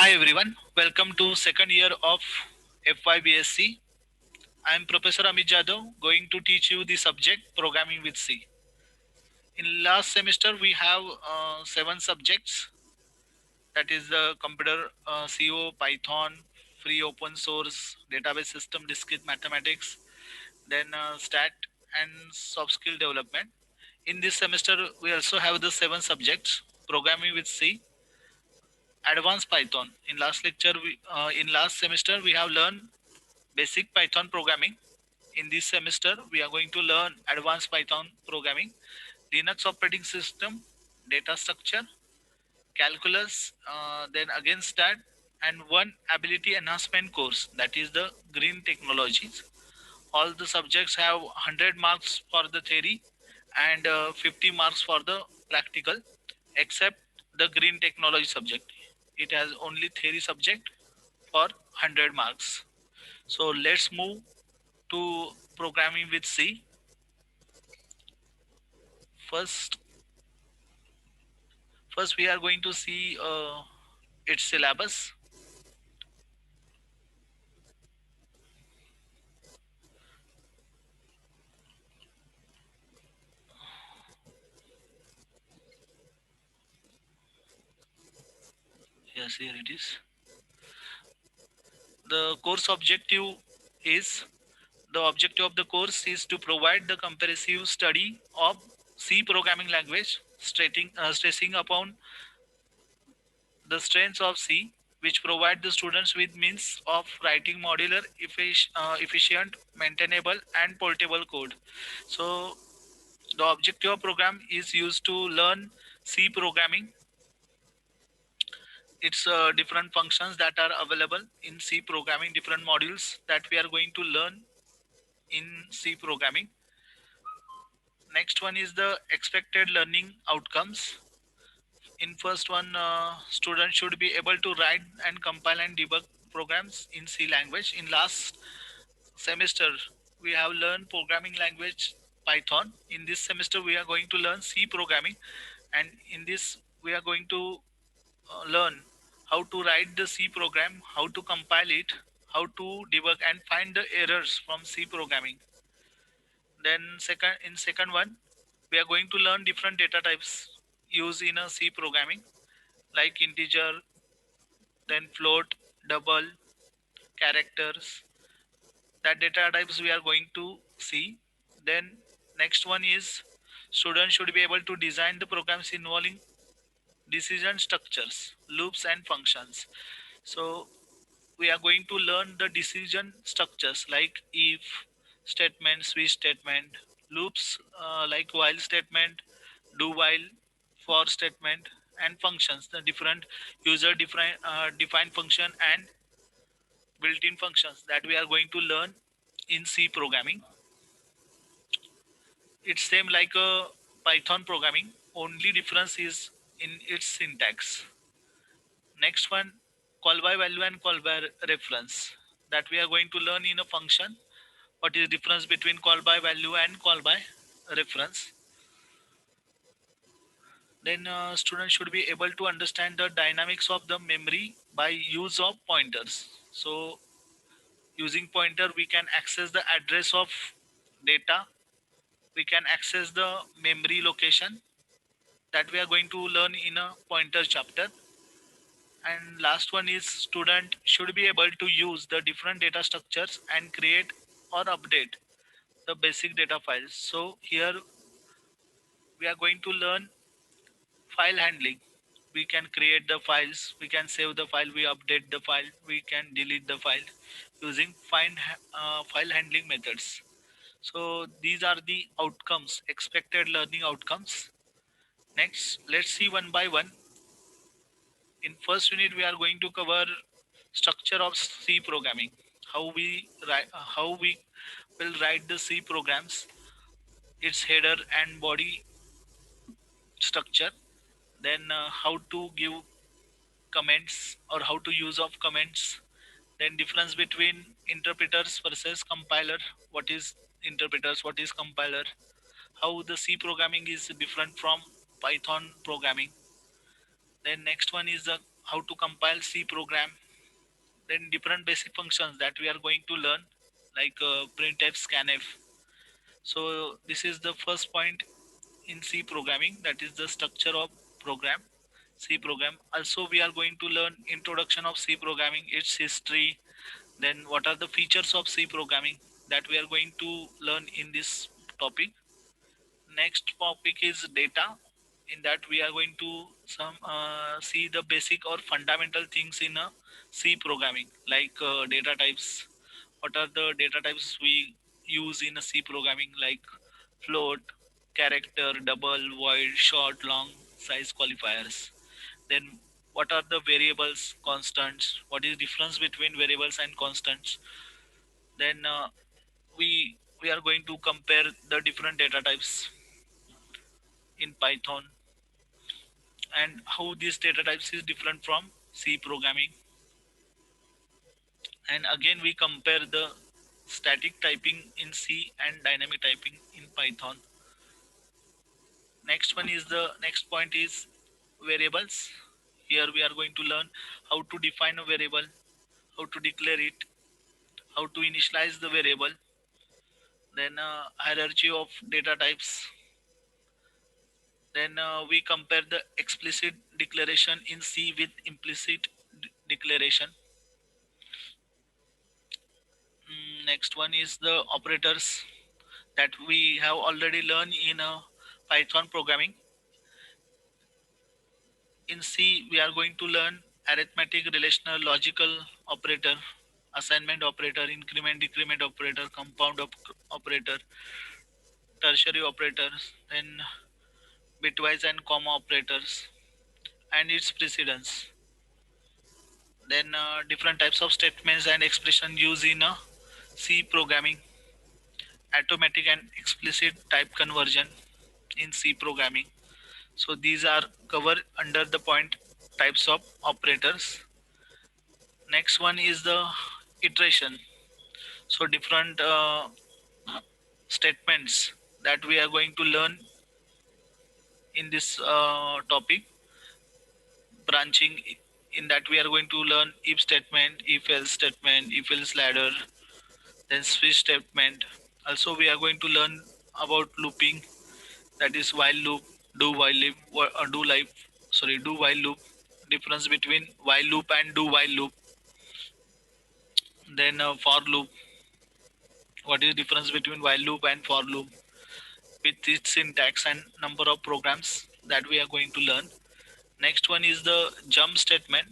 Hi everyone, welcome to second year of FYBSC. I am Professor Amit Jadhav, going to teach you the subject Programming with C. In last semester we have seven subjects, that is the computer, CO, Python, free open source, database system, discrete mathematics, then stat and soft skill development. In this semester we also have the seven subjects Programming with C, advanced Python. In last semester we have learned basic Python programming. In this semester, we are going to learn advanced Python programming, Linux operating system, data structure, calculus, then again stat, and one ability enhancement course, that is the green technologies. All the subjects have 100 marks for the theory and 50 marks for the practical, except the green technology subject. It has only theory subject for 100 marks. So let's move to programming with C. First, first we are going to see its syllabus. Yes, here it is. The course objective is the objective of the course is to provide the comprehensive study of C programming language, stressing upon the strengths of C, which provide the students with means of writing modular, efficient, maintainable, and portable code. So the objective of program is used to learn C programming. It's different functions that are available in C programming, different modules that we are going to learn in C programming. Next one is the expected learning outcomes. In first one, students should be able to write and compile and debug programs in C language. In last semester, we have learned programming language Python. In this semester, we are going to learn C programming, and in this, we are going to learn how to write the C program, how to compile it, how to debug and find the errors from C programming. Then second one, we are going to learn different data types used in a C programming, like integer, then float, double, characters. That data types we are going to see. Then next one is students should be able to design the programs involving decision structures, loops and functions. So we are going to learn the decision structures like if statement, switch statement, loops like while statement, do while, for statement, and functions, the different user defined function and built-in functions that we are going to learn in C programming. It's same like a Python programming, only difference is in its syntax. Next one, call by value and call by reference, that we are going to learn in a function. What is the difference between call by value and call by reference? Then students should be able to understand the dynamics of the memory by use of pointers. So using pointer, we can access the address of data. We can access the memory location that we are going to learn in a pointer chapter. And last one is student should be able to use the different data structures and create or update the basic data files. So here we are going to learn file handling. We can create the files, we can save the file, we update the file, we can delete the file using file handling methods. So these are the outcomes, expected learning outcomes. Next, let's see one by one. In first unit, we are going to cover structure of C programming, how we will write the C programs, its header and body structure, then how to give comments or how to use of comments, then difference between interpreters versus compiler, what is interpreters, what is compiler, how the C programming is different from Python programming. Then next one is the how to compile C program, then different basic functions that we are going to learn, like printf, scanf. So this is the first point in C programming, that is the structure of program, C program. Also, we are going to learn introduction of C programming, its history, then what are the features of C programming that we are going to learn in this topic. Next topic is data. In that we are going to some see the basic or fundamental things in a C programming, like data types. What are the data types we use in a C programming, like float, character, double, void, short, long, size qualifiers. Then what are the variables, constants? What is difference between variables and constants? Then we are going to compare the different data types in Python, and how these data types is different from C programming. And again we compare the static typing in C and dynamic typing in Python. Next point is variables. Here we are going to learn how to define a variable, how to declare it, how to initialize the variable, then hierarchy of data types. Then we compare the explicit declaration in C with implicit declaration. Next one is the operators that we have already learned in Python programming. In C, we are going to learn arithmetic, relational, logical operator, assignment operator, increment, decrement operator, compound operator, tertiary operators, then bitwise and comma operators, and its precedence. Then different types of statements and expression used in C programming, automatic and explicit type conversion in C programming. So these are covered under the point types of operators. Next one is the iteration. So different statements that we are going to learn in this topic. Branching, in that we are going to learn if statement, if else statement, if else ladder, then switch statement. Also we are going to learn about looping, that is while loop, do while loop, do life, sorry, do while loop, difference between while loop and do while loop. Then for loop, what is difference between while loop and for loop, with its syntax and number of programs that we are going to learn. Next one is the jump statement.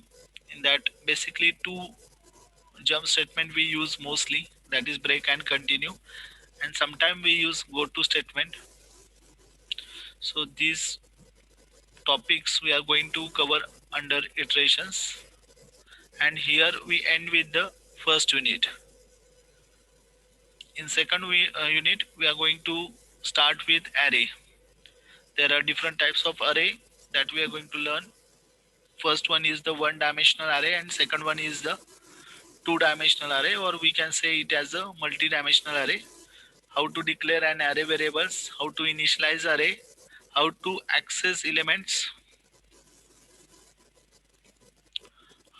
In that basically two jump statement we use mostly, that is break and continue, and sometimes we use go to statement. So these topics we are going to cover under iterations, and here we end with the first unit. In second unit we are going to start with array. There are different types of array that we are going to learn. First one is the one dimensional array, and second one is the two dimensional array, or we can say it as a multi-dimensional array. How to declare an array variables, how to initialize array, how to access elements,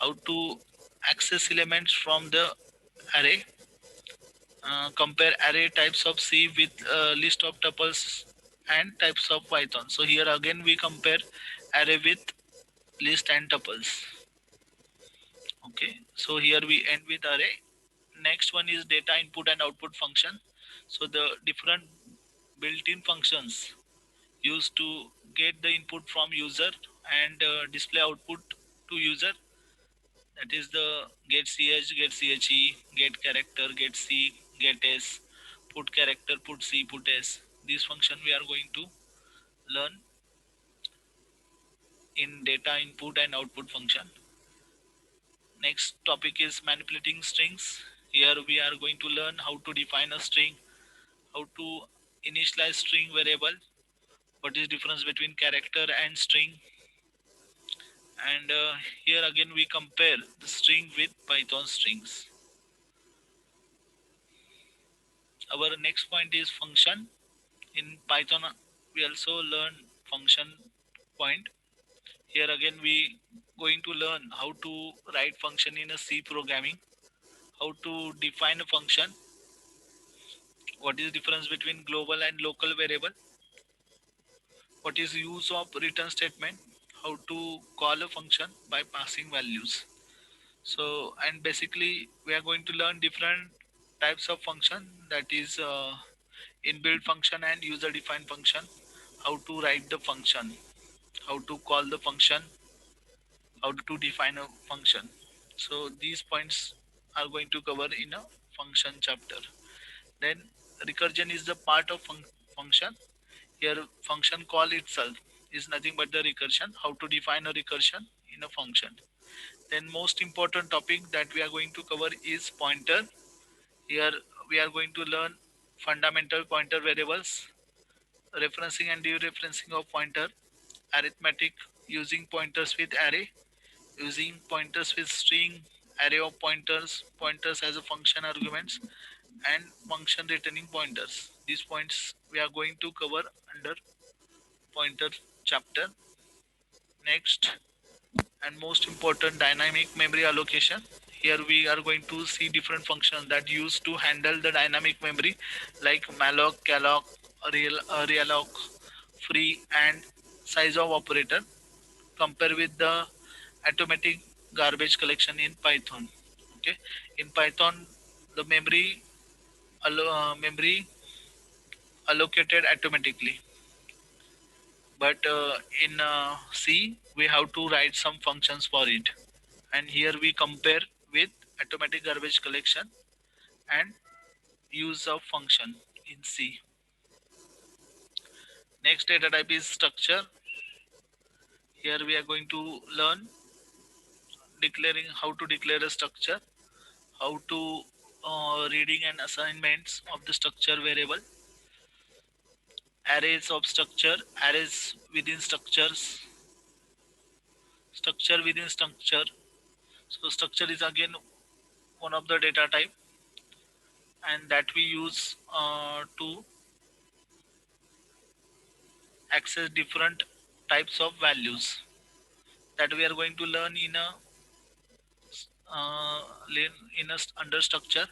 how to access elements from the array, compare array types of C with list of tuples and types of Python. So here again we compare array with list and tuples. Okay, so here we end with array. Next one is data input and output function. So the different built-in functions used to get the input from user and display output to user, that is the get ch, get che, get character, get c, get s, put character, put c, put s. This function we are going to learn in data input and output function. Next topic is manipulating strings. Here we are going to learn how to define a string, how to initialize string variable, what is difference between character and string, and here again we compare the string with Python strings. Our next point is function. In Python we also learn function point. Here again we going to learn how to write function in a C programming, how to define a function, what is the difference between global and local variable, what is use of return statement, how to call a function by passing values. So, and basically we are going to learn different types of function, that is inbuilt function and user defined function, how to write the function, how to call the function, how to define a function. So these points are going to cover in a function chapter. Then recursion is the part of function. Here function call itself is nothing but the recursion, how to define a recursion in a function. Then most important topic that we are going to cover is pointer. Here we are going to learn fundamental pointer variables, referencing and dereferencing of pointer, arithmetic using pointers with array, using pointers with string, array of pointers, pointers as a function arguments, and function returning pointers. These points we are going to cover under pointer chapter. Next, and most important, dynamic memory allocation. Here we are going to see different functions that used to handle the dynamic memory, like malloc, calloc, realloc, free, and size of operator. Compare with the automatic garbage collection in Python. Okay, in Python, the memory allocated automatically, but in C we have to write some functions for it. And here we compare with automatic garbage collection and use of function in C. Next data type is structure. Here we are going to learn declaring, how to declare a structure, how to reading and assignments of the structure variable, arrays of structure, arrays within structures, structure within structure. So structure is again one of the data type, and that we use to access different types of values, that we are going to learn in a under structure.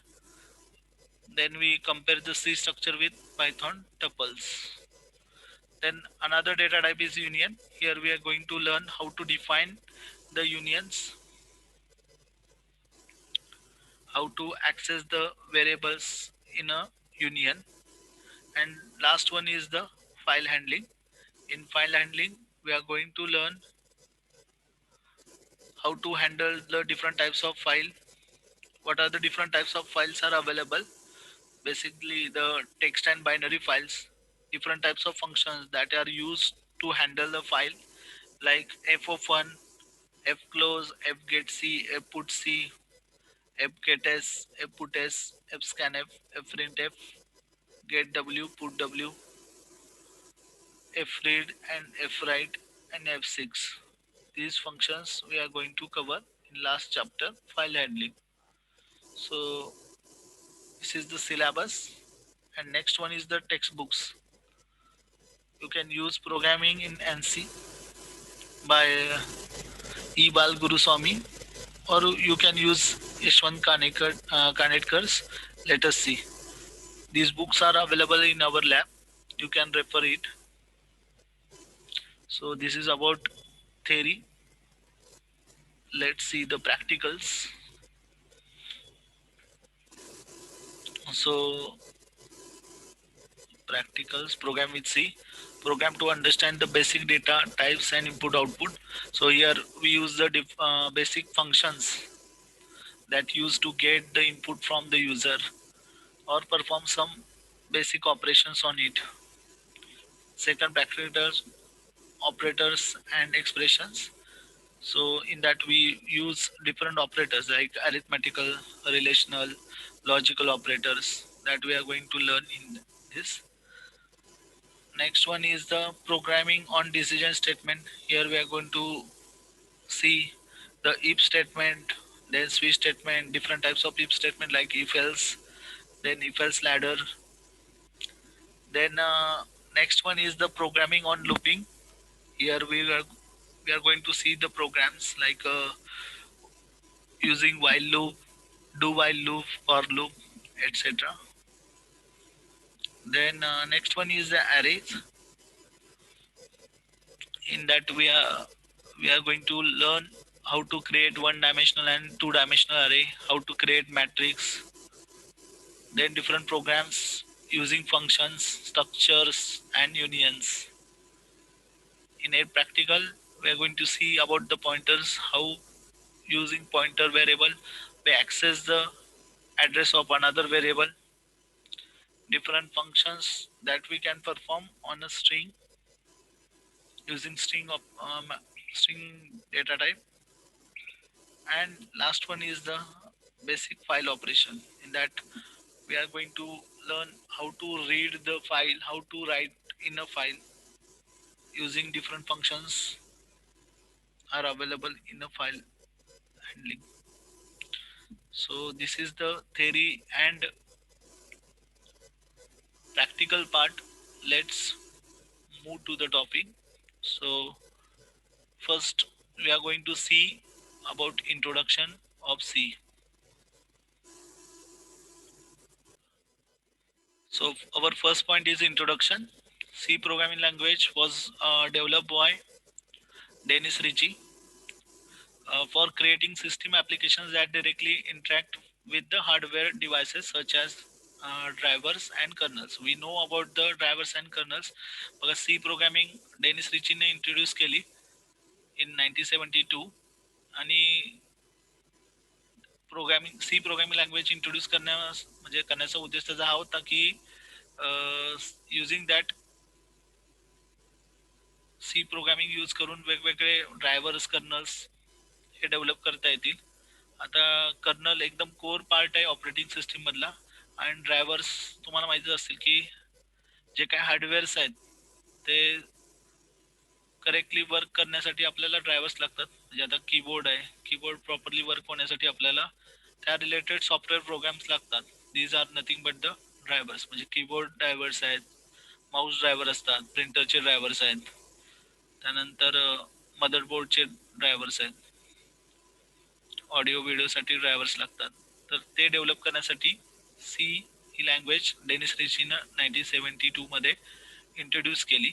Then we compare the C structure with Python tuples. Then another data type is union. Here we are going to learn how to define the unions, how to access the variables in a union. And last one is the file handling. In file handling, we are going to learn how to handle the different types of file, what are the different types of files are available, basically the text and binary files, different types of functions that are used to handle the file, like f of 1, f close, f get c, f put c, f get s, f put s, f scan f, f print f, get w, put w, f read, and f write, and f6. These functions we are going to cover in last chapter, file handling. So this is the syllabus, and next one is the textbooks. You can use programming in ANSI by E. Bal Guruswamy, or you can use Yashwant Kanetkar's Let Us See. These books are available in our lab. You can refer it. So this is about theory. Let's see the practicals. So practicals, program with C, program to understand the basic data types and input output. So here we use the basic functions that used to get the input from the user or perform some basic operations on it. Second, practicals, operators and expressions. So in that we use different operators like arithmetical, relational, logical operators that we are going to learn in this. Next one is the programming on decision statement. Here we are going to see the if statement, then switch statement, different types of if statement like if else, then if else ladder. Then next one is the programming on looping. Here we we are going to see the programs like using while loop, do while loop, for loop, etc. Then next one is the arrays. In that we are going to learn how to create one dimensional and two dimensional array, how to create matrix, then different programs using functions, structures, and unions. In a practical, we are going to see about the pointers, how using pointer variable we access the address of another variable, different functions that we can perform on a string using string data type, and last one is the basic file operation. In that we are going to learn how to read the file, how to write in a file using different functions are available in a file handling. So this is the theory and practical part. Let's move to the topic. So first we are going to see about introduction of C. So our first point is introduction. C programming language was developed by Dennis Ritchie for creating system applications that directly interact with the hardware devices such as drivers and kernels. We know about the drivers and kernels because C programming Dennis रिचीने introduce केली in 1972 आणि C programming language introduce करण्याचा उद्देश त्याचा हा होता की using that C programming use करून वेगवेगळे ड्रायव्हर्स कर्नल्स हे डेव्हलप करता येतील. आता कर्नल एकदम कोर पार्ट आहे ऑपरेटिंग सिस्टीम मधला आणि ड्रायव्हर्स तुम्हाला माहितीच असतील की जे काय हार्डवेअर्स आहेत ते करेक्टली वर्क करण्यासाठी आपल्याला ड्रायव्हर्स लागतात. म्हणजे आता कीबोर्ड आहे, कीबोर्ड प्रॉपरली वर्क होण्यासाठी आपल्याला त्या रिलेटेड सॉफ्टवेअर प्रोग्राम्स लागतात. These are nothing but the drivers. म्हणजे कीबोर्ड ड्रायव्हर्स आहेत, माऊस ड्रायव्हर असतात, प्रिंटरचे ड्रायव्हर्स आहेत, त्यानंतर मदरबोर्डचे ड्रायव्हर्स आहेत, ऑडिओ व्हिडिओसाठी ड्रायव्हर्स लागतात. तर ते डेव्हलप करण्यासाठी सी ही लँग्वेज डेनिस रिचीनं 1972 मध्ये इंट्रोड्यूस केली.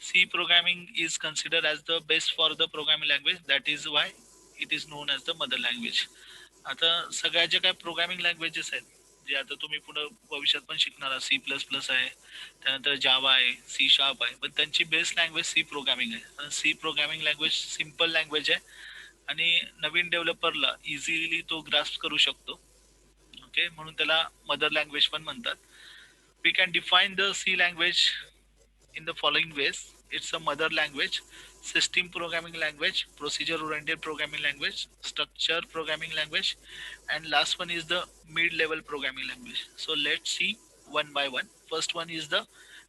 C programming is considered as the best for the programming language. That is why it is known as the mother language. आता सगळ्या ज्या काही प्रोग्रामिंग लँग्वेजेस आहेत जे आता तुम्ही पुढे भविष्यात पण शिकणार सी प्लस प्लस आहे, त्यानंतर जावा आहे, सी शार्प आहे, पण त्यांची बेस्ट लँग्वेज सी प्रोग्रामिंग आहे. C programming language simple language आहे आणि नवीन डेव्हलपरला इझिली तो ग्रास्प करू शकतो. ओके, म्हणून त्याला मदर लँग्वेज पण म्हणतात. We can define the C language in the following ways. It's a mother language, system programming language, procedure oriented programming language, structure programming language, and last one is the mid level programming language. So let's see one by one. First one is the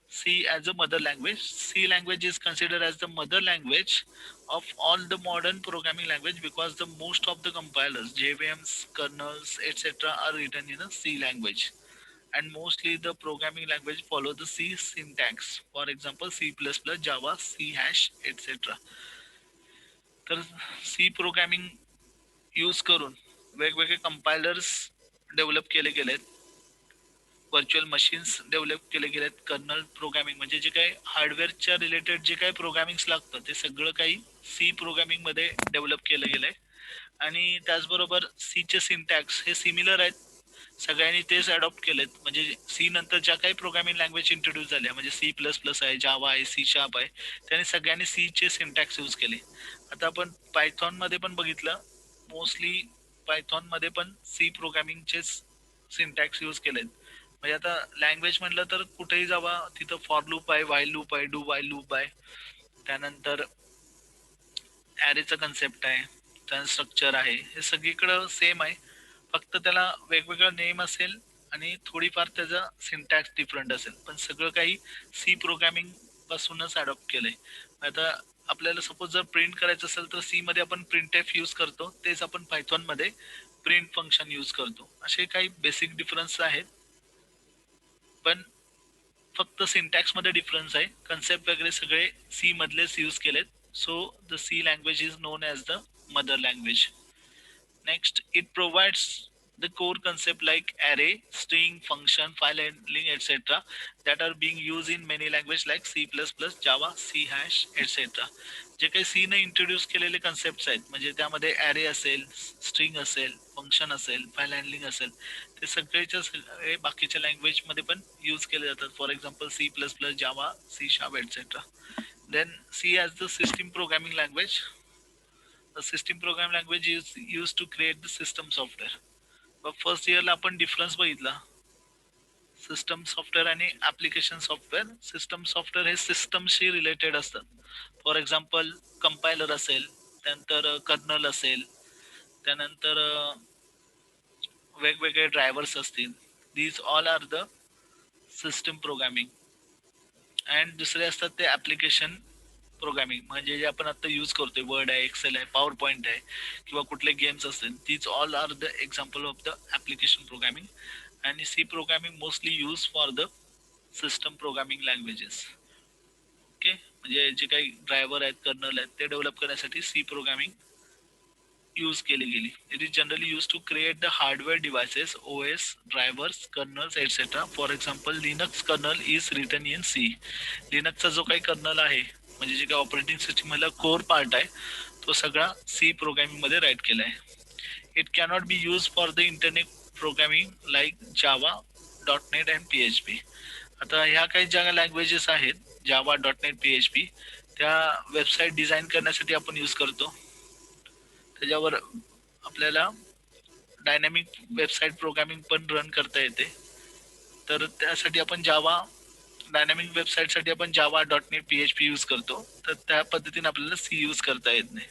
C as a mother language. C language is considered as the mother language of all the modern programming language because the most of the compilers, JVMs, kernels, etc. are written in a C language, and mostly the programming language follow the C syntax. For example, C++, Java, C hash, etc. तर सी programming use करून वेगवेगळे कंपायलर्स develop केले गेलेत, virtual machines develop केले गेलेत. Colonel programming म्हणजे जे काही हार्डवेअरच्या रिलेटेड जे काही प्रोग्रामिंग लागतं ते सगळं काही सी प्रोग्रामिंग मध्ये डेव्हलप केलं गेलंय. आणि त्याचबरोबर सीचे सिंटॅक्स हे सिमिलर आहेत, सगळ्यांनी तेच अडॉप्ट केलेत. म्हणजे सी नंतर ज्या काही प्रोग्रामिंग लँग्वेज इंट्रोड्यूस झाल्या म्हणजे सी प्लस प्लस आहे, जावा आहे, सी शार्प आहे, त्याने सगळ्यांनी सीचे सिंटॅक्स यूज केले. आता आपण पायथॉन मध्ये पण बघितलं, मोस्टली पायथॉन मध्ये पण सी प्रोग्रामिंगचेच सिंटॅक्स यूज केलेत. म्हणजे आता लँग्वेज म्हटलं तर कुठेही जावा तिथं फॉर लूप आहे, वाईल लूप आहे, डू वाईल लूप आहे, त्यानंतर ॲरेचा कन्सेप्ट आहे, त्यानंतर स्ट्रक्चर आहे, हे सगळीकडं सेम आहे. फक्त त्याला वेगवेगळं नेम असेल आणि थोडीफार त्याचा सिंटॅक्स डिफरंट असेल, पण सगळं काही सी प्रोग्रामिंग पासूनच अडॉप्ट केलंय. आता आपल्याला सपोज जर प्रिंट करायचं असेल तर सी मध्ये आपण प्रिंट एफ यूज करतो, तेच आपण पायथॉन मध्ये प्रिंट फंक्शन यूज करतो. असे काही बेसिक डिफरन्स आहेत, पण फक्त सिंटॅक्स मध्ये डिफरन्स आहे. कन्सेप्ट वगैरे सगळे सी मधलेच यूज केलेत. So the C language is known as the mother language. Next, it provides the core concept like array, string, function, file handling, etc. that are being used in many languages like C++, Java, C hash, etc. जे काही C ने introduce केलेले concept आहेत म्हणजे त्यामध्ये array असेल, string असेल, function असेल, file handling असेल, ते सगळेच्या सगळे बाकीच्या लँग्वेजमध्ये पण यूज केले जातात. फॉर एक्झाम्पल C++, जावा, C sharp etcetera. Then C as the system programming language. The system program language is used to create the system software. Mug first इयरला आपण डिफरन्स बघितला सिस्टम सॉफ्टवेअर आणि ॲप्लिकेशन सॉफ्टवेअर. सिस्टम सॉफ्टवेअर हे सिस्टमशी related असतात. For example compiler असेल, त्यानंतर colonel असेल, त्यानंतर वेगवेगळे ड्रायव्हर्स असतील. These all are the system programming. And दुसरे असतात ते ॲप्लिकेशन प्रोग्रामिंग म्हणजे जे आपण आता यूज करतोय वर्ड आहे, एक्सेल आहे, पॉवर पॉईंट आहे किंवा कुठले गेम्स असतील. These all are the example of the application programming. आणि C programming mostly use for the system programming languages. Okay, म्हणजे जे काही ड्रायव्हर आहेत, कर्नल आहेत, ते डेव्हलप करण्यासाठी सी प्रोग्रामिंग यूज केली गेली. It is generally use to create the hardware devices, OS, drivers, colonel's etcetera. For example Linux colonel is written in सी. लिनक्सचा जो काही कर्नल आहे म्हणजे जे काही ऑपरेटिंग सिस्टीम मधला कोर पार्ट आहे तो सगळा सी प्रोग्रामिंग मध्ये राईट केला आहे. It cannot be use for the internet programming like Java, .NET and PHP. आता ह्या काही ज्या लँग्वेजेस आहेत जावा, .NET, PHP, त्या वेबसाईट डिझाईन करण्यासाठी आपण यूज करतो. त्याच्यावर आपल्याला डायनॅमिक वेबसाईट प्रोग्रामिंग पण रन करता येते. तर त्यासाठी आपण जावा, डायनॅमिक वेबसाईटसाठी आपण जावा, .NET, PHP यूज करतो. तर त्या पद्धतीने आपल्याला सी यूज करता येत नाही.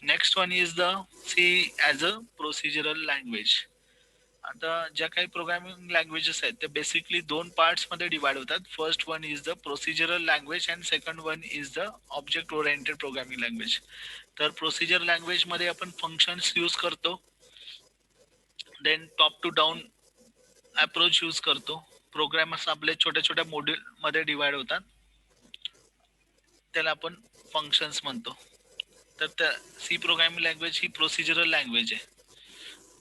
Next one is the C as a procedural language. आता ज्या काही प्रोग्रामिंग लँग्वेजेस आहेत त्या बेसिकली दोन पार्ट्समध्ये डिवाइड होतात. First one is the procedural language and second one is the object oriented programming language. तर प्रोसिजर लँग्वेजमध्ये आपण फंक्शन्स यूज करतो. Then top to down approach use करतो. प्रोग्राम्स आपले छोट्या छोट्या मॉड्यूलमध्ये डिवाइड होतात, त्याला आपण फंक्शन्स म्हणतो. तर त्या सी प्रोग्रामिंग लँग्वेज ही प्रोसिजरल लँग्वेज आहे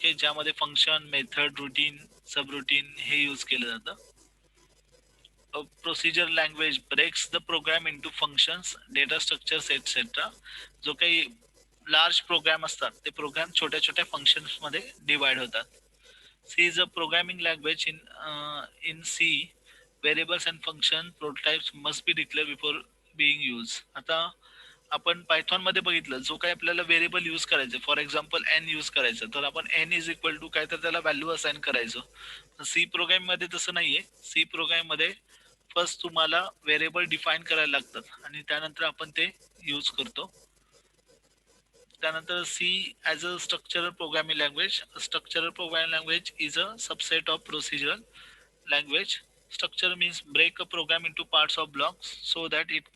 की ज्यामध्ये function, method, routine, sub routine हे यूज केलं जातं. Procedure language breaks the program into functions, data structures etcetera. जो काही लार्ज प्रोग्राम असतात ते प्रोग्राम छोट्या छोट्या फंक्शन्समध्ये डिवाइड होतात. C is a programming language. In C variables and function prototypes must be declare before being use. आता आपण पायथॉन मध्ये बघितलं जो काही आपल्याला व्हेरिएबल यूज करायचं, फॉर एक्झाम्पल एन यूज करायचं, तर आपण एन इज इक्वल टू काय तर त्याला व्हॅल्यू असाइन करायचं. सी प्रोग्राम मध्ये तसं नाहीये. सी प्रोग्राम मध्ये फर्स्ट तुम्हाला व्हेरिएबल डिफाईन करायला लागतात आणि त्यानंतर आपण ते यूज करतो. त्यानंतर C as a structural programming language. Structural programming language is a subset of procedural language. Structure means break a program into parts of blocks so that it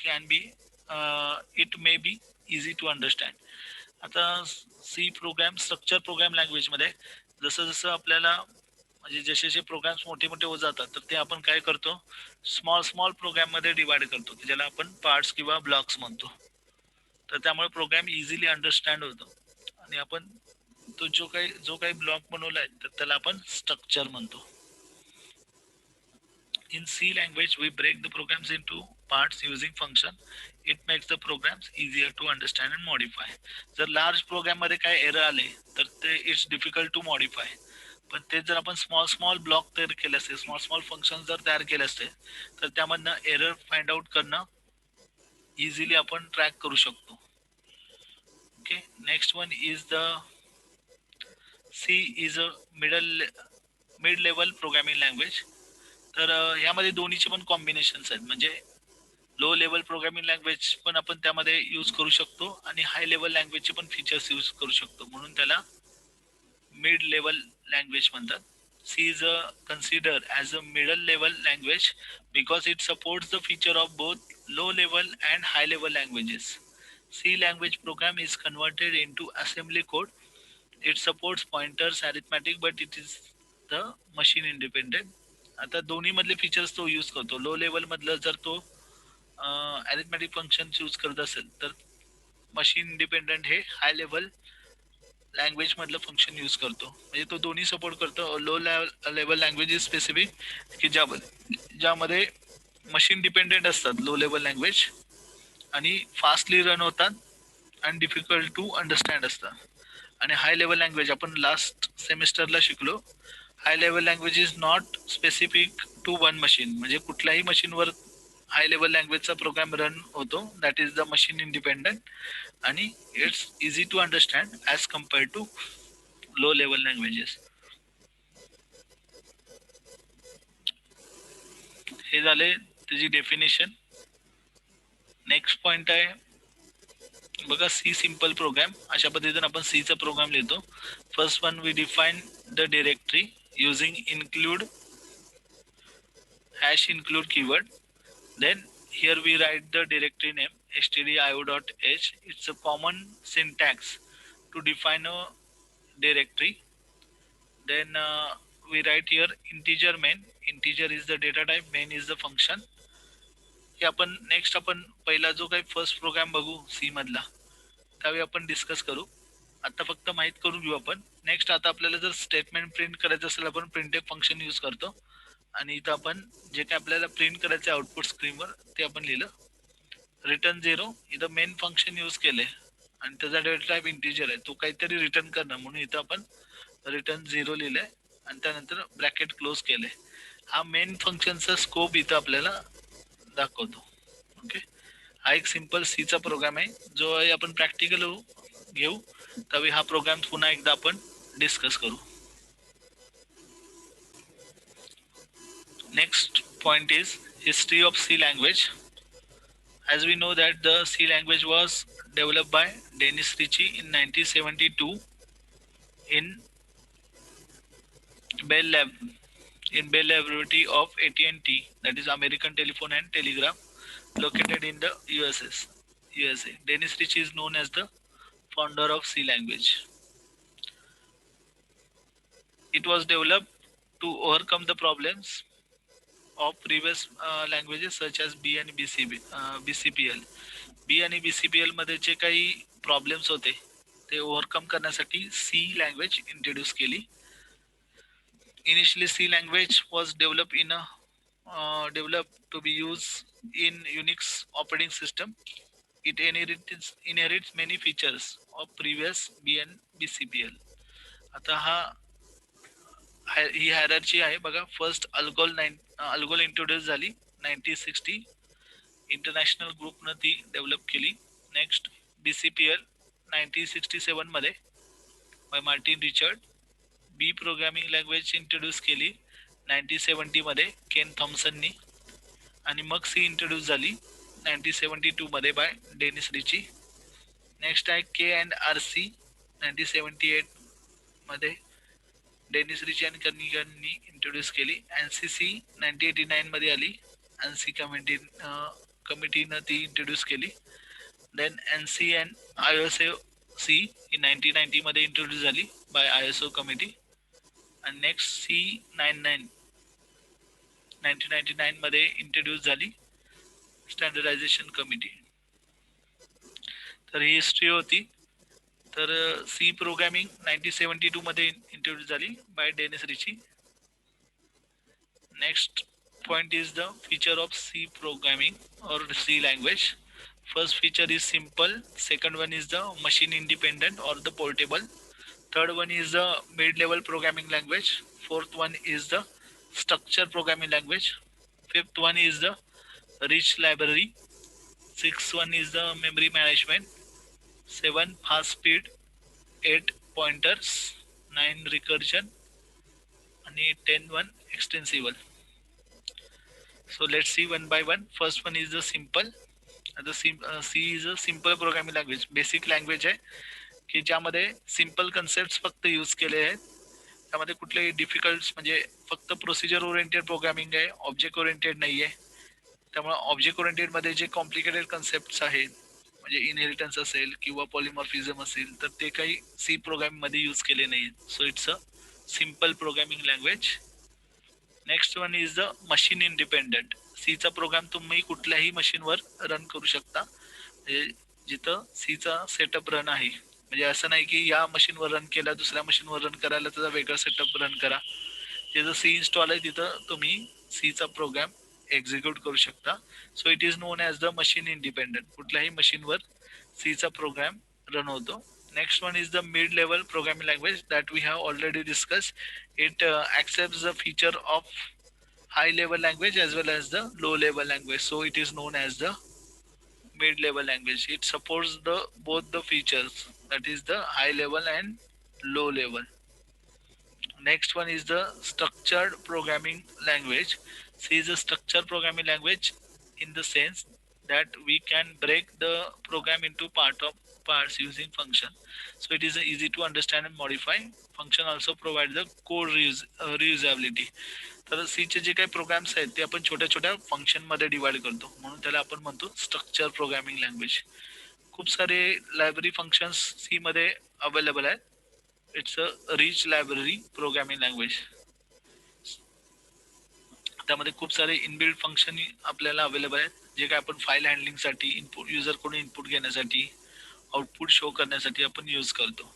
may be easy to understand. आता C program structure program language मध्ये जसं जसं आपल्याला म्हणजे जसे जसे programmes मोठे मोठे होत जातात तर ते आपण काय करतो, स्मॉल स्मॉल प्रोग्राम मध्ये डिवाइड करतो, ज्याला आपण पार्ट्स किंवा ब्लॉक्स म्हणतो. तर त्यामुळे प्रोग्राम इझिली अंडरस्टँड होतो आणि आपण तो जो काही ब्लॉक बनवला आहे तर त्याला आपण स्ट्रक्चर म्हणतो. In C language, we break the programs into parts using function. It makes the programs easier to understand and modify. जर लार्ज प्रोग्राम मध्ये काय एरर आले तर ते इट्स डिफिकल्ट टू मॉडिफाय. पण ते जर आपण स्मॉल स्मॉल ब्लॉक तयार केले असते, स्मॉल स्मॉल फंक्शन जर तयार केले असते तर त्यामधनं एरर फाइंड आउट करणं इझिली आपण ट्रॅक करू शकतो. Okay, next one is the C is a mid level programming language. तर ह्यामध्ये दोन्हीचे पण कॉम्बिनेशन्स आहेत. म्हणजे लो लेवल प्रोग्रामिंग लँग्वेज पण आपण त्यामध्ये यूज करू शकतो आणि हाय लेवल लँग्वेजचे पण फीचर्स यूज करू शकतो, म्हणून त्याला मिड लेवल लँग्वेज म्हणतात. C is consider as a middle level language because it supports the feature of both low level and high level languages. C language program is converted into assembly code. It supports pointers, arithmetic, but it is the machine independent. आता दोन्ही मधले features तो use करतो. Low level मधलं जर तो arithmetic function choose करत असेल तर मशीन इंडिपेंडंट हे हाय लेवल लँग्वेज मधलं फंक्शन यूज करतो. म्हणजे तो दोन्ही सपोर्ट करतो. Low level language is specific की ज्यामध्ये मशीन डिपेंडेंट असतात लो लेवल लँग्वेज आणि फास्टली रन होतात आणि डिफिकल्ट टू अंडरस्टँड असतात. आणि हाय लेवल लँग्वेज आपण लास्ट सेमिस्टरला शिकलो. High level language is not specific to one machine. म्हणजे कुठल्याही मशीनवर हाय लेवल लँग्वेजचा प्रोग्राम रन होतो. That is the machine independent आणि it's easy to understand as compare to low level languages. हे झाले त्याची डेफिनेशन. नेक्स्ट पॉइंट आहे बघा सी सिंपल प्रोग्राम. अशा पद्धतीने आपण सीचा प्रोग्राम लिहितो. First one we define the directory using include hash include keyword. Then here we write the directory name stdio.h. It's a common syntax to define a directory. Then we write here integer main. Integer is the data type, main is the function. हे आपण next आपण पहिला जो काही first programme बघू सी मधला त्यावेळी आपण discuss करू. आता फक्त माहित करून घेऊ आपण. नेक्स्ट आता आपल्याला जर स्टेटमेंट प्रिंट करायचं असेल आपण प्रिंटफ फंक्शन यूज करतो. आणि इथं आपण जे काय आपल्याला प्रिंट करायचं आउटपुट स्क्रीनवर ते आपण लिहिलं. रिटर्न 0 इथं मेन फंक्शन यूज केले आणि त्याचा डेटा टाईप इंटिजर आहे. तो काहीतरी रिटर्न करणं म्हणून इथं आपण रिटर्न 0 लिहिलंय आणि त्यानंतर ब्रॅकेट क्लोज केले. हा मेन फंक्शनचा स्कोप इथं आपल्याला दाखवतो. ओके. हा एक सिंपल सीचा प्रोग्राम आहे जो आपण प्रॅक्टिकल घेऊ त्यावेळी हा प्रोग्राम पुन्हा एकदा आपण डिस्कस करू. Next point is history of C language. As we know that the C language was developed by Dennis Ritchie in 1972 in Bell Lab in Bell Laboratory of AT&T, that is American Telephone and Telegraph, located in the USA. Dennis Ritchie is known as the founder of C language. It was developed to overcome the problems of previous languages such as B आणि BCPL. B आणि BCPL मध्ये जे काही problems होते ते overcome करण्यासाठी C language introduce केली. Initially C language was developed to be used in Unix operating system. It inherits many features of previous B and BCPL. आता ही hierarchy आहे बघा. फर्स्ट अल्गोल इंट्रोड्यूस झाली 1960. इंटरनॅशनल ग्रुपनं ती develop केली. Next BCPL 1967 मध्ये by Martin Richard. B programming language introduce केली 1970 मध्ये केन थॉम्सननी. आणि मग सी इंट्रोड्यूस झाली 1972 मध्ये बाय डेनिस रिची. नेक्स्ट आहे KNRC 1978 मध्ये डेनिस रिची आणि कर्निगननी इंट्रोड्यूस केली. NCC 1989 मध्ये आली. NC कमिटीनं ती इंट्रोड्यूस केली. देन NC and ISO-C ही 1990 मध्ये इंट्रोड्यूस झाली बाय ISO कमिटी. आणि नेक्स्ट C99 1999 मध्ये इंट्रोड्यूस झाली स्टँडर्डायझेशन कमिटी. तर ही हिस्ट्री होती. तर सी प्रोग्रामिंग 1972 मध्ये इंट्रोड्यूस झाली by Dennis Ritchie. Next point is the feature of C programming or C language. First feature is simple. Second one is the machine independent or the portable. Third one is the mid-level programming language. Fourth one is the structured programming language. Fifth one is the rich library. Sixth one is the memory management. 7 fast speed. 8 pointers. 9 recursion. And 10 one extensible. So let's see one by one. First one is the simple. C is a simple programming language. Basic language आहे की ज्यामध्ये simple concept फक्त use केले आहेत. त्यामध्ये कुठलेही difficult म्हणजे फक्त प्रोसिजर ओरिएंटेड प्रोग्रामिंग आहे, ऑब्जेक्ट ओरिएंटेड नाही आहे. त्यामुळे ऑब्जेक्ट ओरिएंटेड मध्ये जे कॉम्प्लिकेटेड कन्सेप्ट आहेत म्हणजे इनहेरिटन्स असेल किंवा पॉलिमॉर्फिझम असेल तर ते काही सी प्रोग्रामिंग मध्ये यूज केले नाहीत. So it's a simple programming language. Next one is the machine independent. सीचा प्रोग्राम तुम्ही कुठल्याही मशीनवर रन करू शकता, म्हणजे जिथं सीचा सेटअप रन आहे. म्हणजे असं नाही की या मशीनवर रन केला दुसऱ्या मशीनवर रन करायला त्याचा वेगळा सेटअप रन करा. जिथं सी इन्स्टॉल आहे तिथं तुम्ही सीचा प्रोग्राम एक्झिक्यूट करू शकता. So it is known as the machine independent. कुठल्याही मशीनवर सीचा प्रोग्राम रन होतो. Next one is the mid-level programming language that we have already discussed. It accepts the feature of high-level language as well as the low-level language. So it is known as the mid-level language. It supports the both the features, that is the high level and low level. Next one is the structured programming language. C is a structured programming language in the sense that we can break the program into parts using function. So it is easy to understand and modify. Function also provides the code reusability. तर सीचे जे काही programmes आहेत ते आपण छोट्या छोट्या फंक्शनमध्ये divide करतो, म्हणून त्याला आपण म्हणतो स्ट्रक्चर प्रोग्रामिंग लँग्वेज. खूप सारे लायब्ररी फंक्शन्स सी मध्ये अवेलेबल आहेत. It's a rich library programming language. त्यामध्ये खूप सारे इनबिल्ड फंक्शन आपल्याला अवेलेबल आहेत, जे काय आपण फाईल हँडलिंगसाठी, इनपुट युजरकडून इनपुट घेण्यासाठी, आउटपुट शो करण्यासाठी आपण यूज करतो.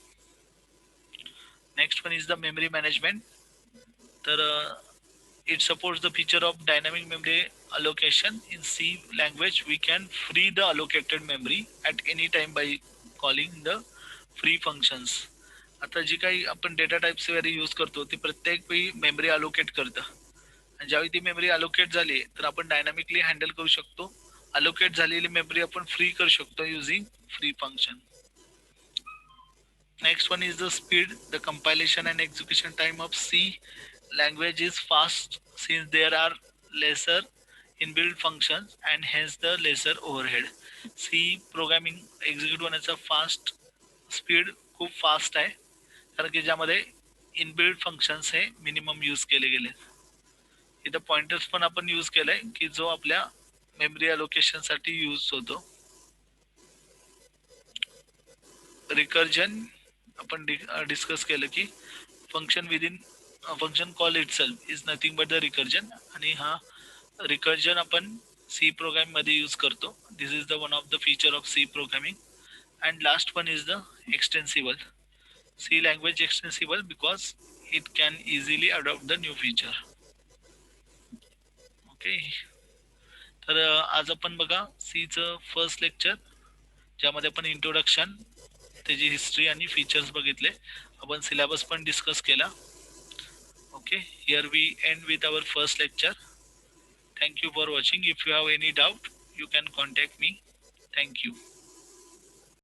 Next one is the memory management. तर it supports the feature of dynamic memory allocation. In C language we can free the allocated memory at any time by calling the free functions. आता जी काही आपण data types वगैरे use करतो ती प्रत्येक वेळी memory allocate करतं, आणि ज्यावेळी ती मेमरी अलोकेट झाली तर आपण डायनामिकली हँडल करू शकतो. अलोकेट झालेली मेमरी आपण फ्री करू शकतो using free function. Next one is the speed. The compilation and execution time of C language is fast since there are lesser inbuilt functions and hence the lesser overhead. C programming execute होण्याचा fast speed खूप fast आहे, कारण की ज्यामध्ये inbuilt functions हे minimum use केले गेले. इथं pointers पण आपण यूज केलाय की जो आपल्या मेमरी अलोकेशनसाठी यूज होतो. रिकर्जन आपण डिस्कस केलं की function within function call itself is nothing but the recursion, आणि हा रिकर्जन आपण सी प्रोग्राम मध्ये यूज करतो. This is the one of the feature of C programming. And last one is the extensible. C language extensible because it can easily adopt the new feature. Okay, तर आज आपण बघा सीचं first lecture, ज्यामध्ये आपण introduction, त्याची history आणि features बघितले. आपण सिलेबस पण डिस्कस केला. Okay, here we end with our first lecture. Thank you for watching. If you have any doubt you can contact me. Thank you.